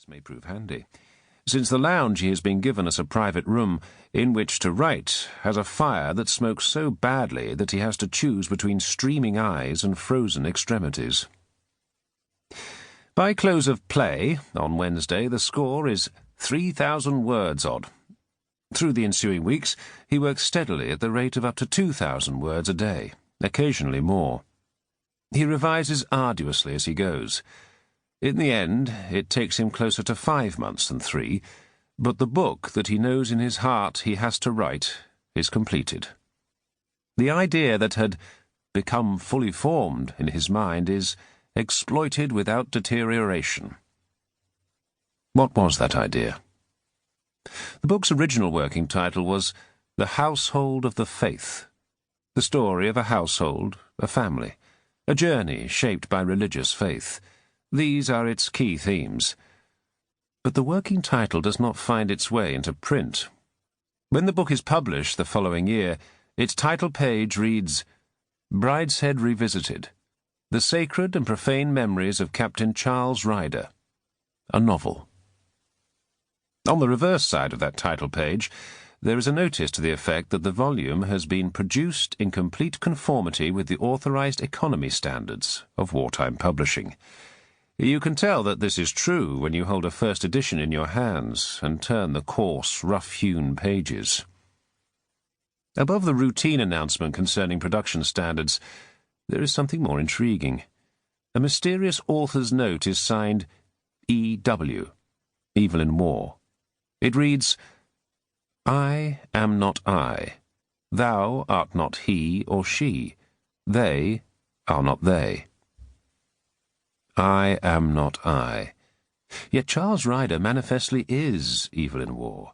may prove handy. Since the lounge he has been given us a private room in which to write has a fire that smokes so badly that he has to choose between streaming eyes and frozen extremities. By close of play, on Wednesday, the score is 3,000 words odd. Through the ensuing weeks, he works steadily at the rate of up to 2,000 words a day, occasionally more. He revises arduously as he goes. In the end, it takes him closer to 5 months than 3, but the book that he knows in his heart he has to write is completed. The idea that had become fully formed in his mind is exploited without deterioration. What was that idea? The book's original working title was The Household of the Faith, the story of a household, a family, a journey shaped by religious faith. These are its key themes. But the working title does not find its way into print. When the book is published the following year, its title page reads, Brideshead Revisited, The Sacred and Profane Memories of Captain Charles Ryder, a novel. On the reverse side of that title page, there is a notice to the effect that the volume has been produced in complete conformity with the authorized economy standards of wartime publishing. You can tell that this is true when you hold a first edition in your hands and turn the coarse, rough-hewn pages. Above the routine announcement concerning production standards, there is something more intriguing. A mysterious author's note is signed E.W., Evelyn Waugh. It reads, I am not I. Thou art not he or she. They are not they. I am not I. Yet Charles Ryder manifestly is Evelyn Waugh.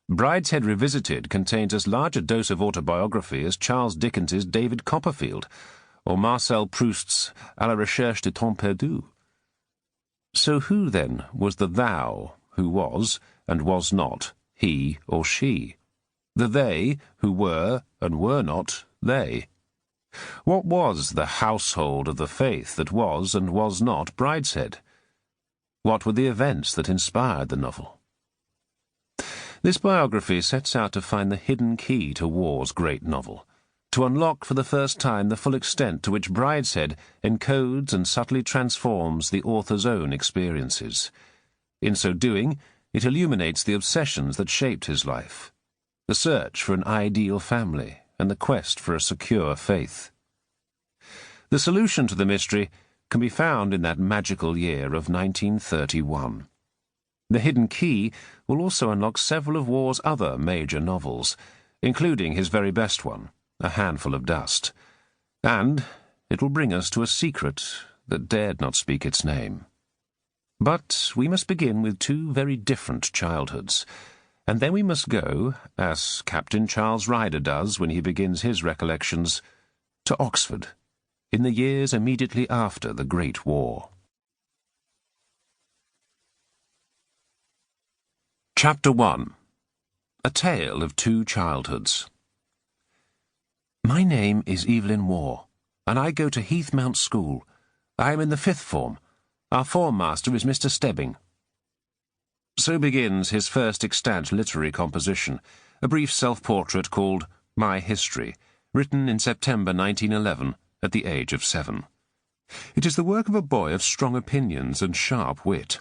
Brideshead Revisited contains as large a dose of autobiography as Charles Dickens's David Copperfield, or Marcel Proust's À la recherche de temps perdu. So who, then, was the thou who was, and was not, he or she? The they who were, and were not, they? What was the household of the faith that was and was not Brideshead? What were the events that inspired the novel? This biography sets out to find the hidden key to Waugh's great novel, to unlock for the first time the full extent to which Brideshead encodes and subtly transforms the author's own experiences. In so doing, it illuminates the obsessions that shaped his life, the search for an ideal family, and the quest for a secure faith. The solution to the mystery can be found in that magical year of 1931. The hidden key will also unlock several of Waugh's other major novels, including his very best one, A Handful of Dust. And it will bring us to a secret that dared not speak its name. But we must begin with two very different childhoods, and then we must go, as Captain Charles Ryder does when he begins his recollections, to Oxford, in the years immediately after the Great War. Chapter 1. A Tale of Two Childhoods. My name is Evelyn Waugh, and I go to Heathmount School. I am in the 5th form. Our form master is Mr. Stebbing. So begins his first extant literary composition, a brief self-portrait called My History, written in September 1911, at the age of 7. It is the work of a boy of strong opinions and sharp wit.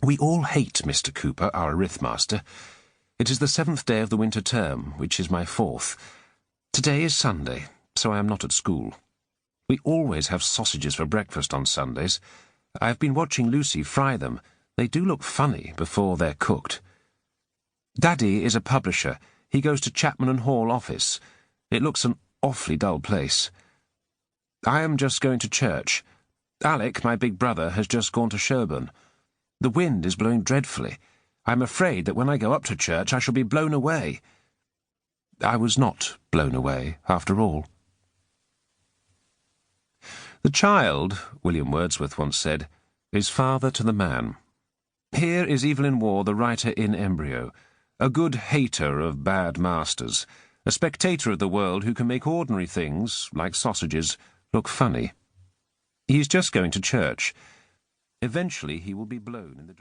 We all hate Mr. Cooper, our arithmaster. It is the 7th day of the winter term, which is my 4th. Today is Sunday, so I am not at school. We always have sausages for breakfast on Sundays. I have been watching Lucy fry them. They do look funny before they're cooked. Daddy is a publisher. He goes to Chapman and Hall office. It looks an awfully dull place. I am just going to church. Alec, my big brother, has just gone to Sherborne. The wind is blowing dreadfully. I am afraid that when I go up to church I shall be blown away. I was not blown away, after all. The child, William Wordsworth once said, is father to the man. Here is Evelyn Waugh, the writer in embryo, a good hater of bad masters, a spectator of the world who can make ordinary things, like sausages, look funny. He is just going to church. Eventually he will be blown in the direction.